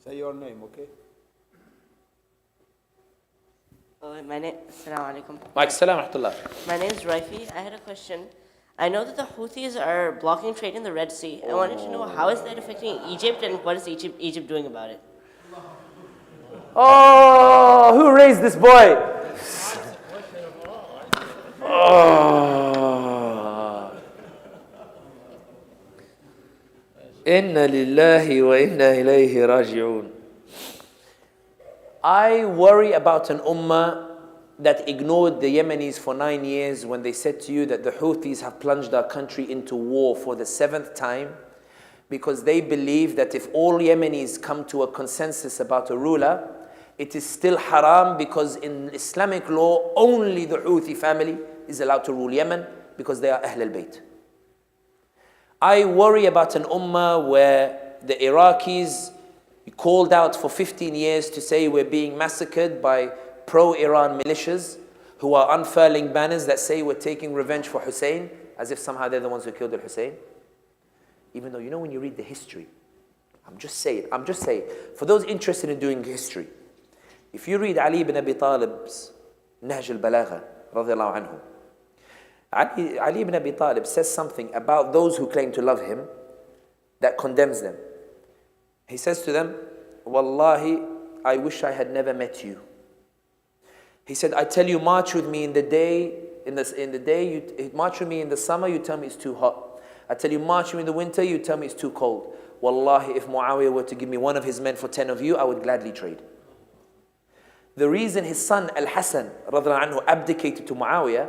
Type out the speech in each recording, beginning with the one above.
Say your name, okay? Assalamu alaikum. My name is Raifi. I had a question. I know that the Houthis are blocking trade in the Red Sea. I wanted to know how is that affecting Egypt and what is Egypt doing about it? Oh, who raised this boy? Oh. Inna lillahi wa inna ilayhi raji'un. I worry about an ummah that ignored the Yemenis for 9 years when they said to you that the Houthis have plunged our country into war for the 7th time, because they believe that if all Yemenis come to a consensus about a ruler, it is still haram, because in Islamic law only the Houthi family is allowed to rule Yemen because they are Ahl al-Bayt. I worry about an ummah where the Iraqis called out for 15 years to say we're being massacred by pro-Iran militias who are unfurling banners that say we're taking revenge for Hussein, as if somehow they're the ones who killed al-Hussein. Even though, you know, when you read the history, I'm just saying, for those interested in doing history, if you read Ali ibn Abi Talib's Nahj al-Balagha, radiallahu anhu, Ali ibn Abi Talib says something about those who claim to love him that condemns them. He says to them, Wallahi, I wish I had never met you. He said, I tell you, march with me in the day, you march with me in the summer, you tell me it's too hot. I tell you, march with me in the winter, you tell me it's too cold. Wallahi, if Muawiyah were to give me one of his men for 10 of you, I would gladly trade. The reason his son Al-Hasan radiallahu anhu abdicated to Muawiyah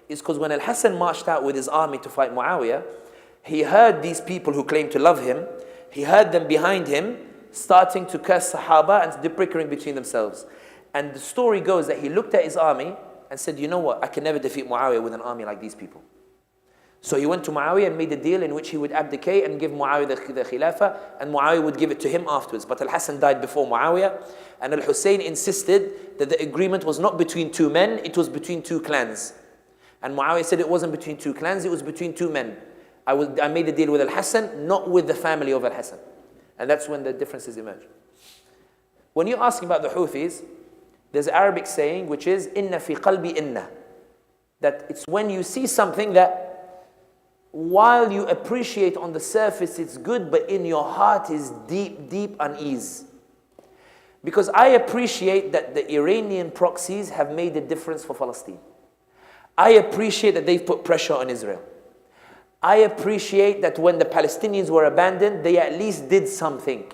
is because when Al-Hasan marched out with his army to fight Muawiyah, he heard these people who claimed to love him, he heard them behind him starting to curse Sahaba and bickering between themselves. And the story goes that he looked at his army and said, you know what, I can never defeat Muawiyah with an army like these people. So he went to Muawiyah and made a deal in which he would abdicate and give Muawiyah the Khilafah, and Muawiyah would give it to him afterwards. But Al-Hasan died before Muawiyah, and Al-Hussein insisted that the agreement was not between two men, it was between two clans. And Muawiyah said it wasn't between two clans, it was between two men. I made a deal with Al-Hasan, not with the family of Al-Hasan. And that's when the differences emerge. When you're asking about the Houthis, there's an Arabic saying which is, inna fi qalbi inna. That it's when you see something that while you appreciate on the surface it's good, but in your heart is deep, deep unease. Because I appreciate that the Iranian proxies have made a difference for Palestine. I appreciate that they've put pressure on Israel. I appreciate that when the Palestinians were abandoned, they at least did something.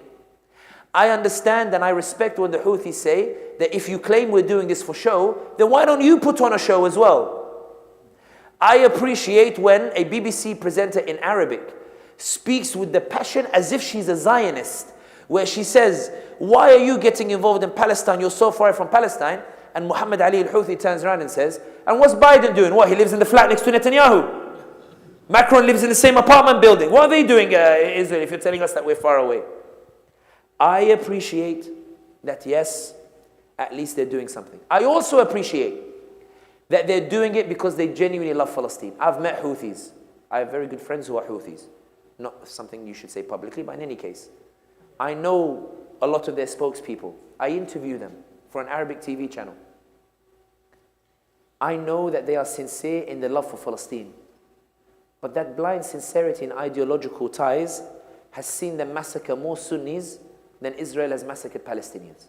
I understand and I respect when the Houthis say that if you claim we're doing this for show, then why don't you put on a show as well? I appreciate when a BBC presenter in Arabic speaks with the passion as if she's a Zionist, where she says, why are you getting involved in Palestine? You're so far from Palestine. And Muhammad Ali al-Houthi turns around and says, and what's Biden doing? What, he lives in the flat next to Netanyahu? Macron lives in the same apartment building. What are they doing, Israel, if you're telling us that we're far away? I appreciate that, yes, at least they're doing something. I also appreciate that they're doing it because they genuinely love Palestine. I've met Houthis. I have very good friends who are Houthis. Not something you should say publicly, but in any case. I know a lot of their spokespeople. I interview them for an Arabic TV channel. I know that they are sincere in their love for Palestine. But that blind sincerity in ideological ties has seen them massacre more Sunnis than Israel has massacred Palestinians.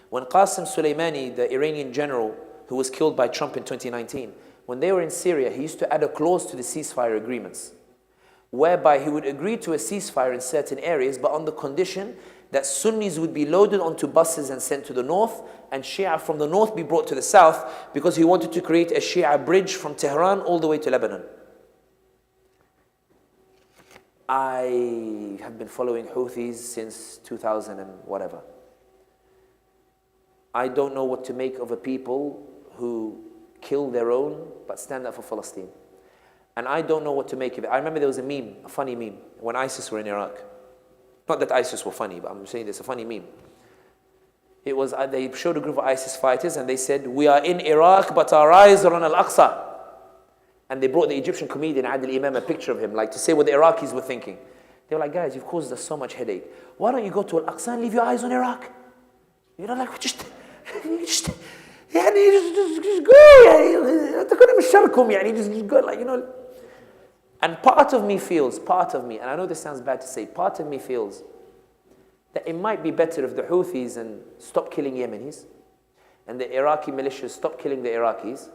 When Qasem Soleimani, the Iranian general who was killed by Trump in 2019, when they were in Syria, he used to add a clause to the ceasefire agreements, whereby he would agree to a ceasefire in certain areas, but on the condition that Sunnis would be loaded onto buses and sent to the north, and Shia from the north be brought to the south, because he wanted to create a Shia bridge from Tehran all the way to Lebanon. I have been following Houthis since 2000 and whatever. I don't know what to make of a people who kill their own but stand up for Palestine. And I don't know what to make of it. I remember there was a meme, a funny meme, when ISIS were in Iraq. Not that ISIS were funny, but I'm saying there's a funny meme. It was, they showed a group of ISIS fighters and they said, we are in Iraq, but our eyes are on Al-Aqsa. And they brought the Egyptian comedian Adil Imam a picture of him, like to say what the Iraqis were thinking. They were like, guys, you've caused us so much headache. Why don't you go to Al-Aqsa and leave your eyes on Iraq? You know, like, just go, just go, like, you know. And part of me, and I know this sounds bad to say, part of me feels that it might be better if the Houthis and stop killing Yemenis and the Iraqi militias stop killing the Iraqis.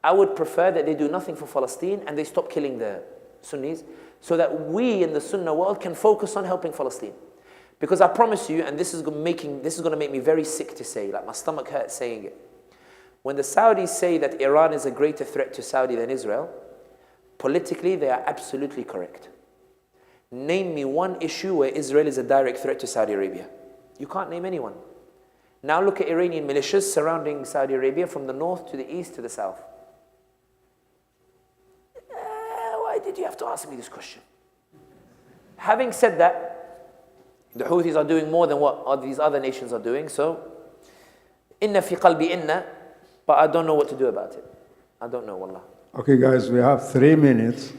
I would prefer that they do nothing for Palestine and they stop killing the Sunnis, so that we in the Sunnah world can focus on helping Palestine. Because I promise you, and this is going to make me very sick to say, like my stomach hurts saying it. When the Saudis say that Iran is a greater threat to Saudi than Israel, politically they are absolutely correct. Name me one issue where Israel is a direct threat to Saudi Arabia. You can't name anyone. Now look at Iranian militias surrounding Saudi Arabia from the north to the east to the south. Why did you have to ask me this question? Having said that, the Houthis are doing more than what all these other nations are doing, so inna fi qalbi inna, but I don't know what to do about it. I don't know, wallah. Okay, guys, we have 3 minutes.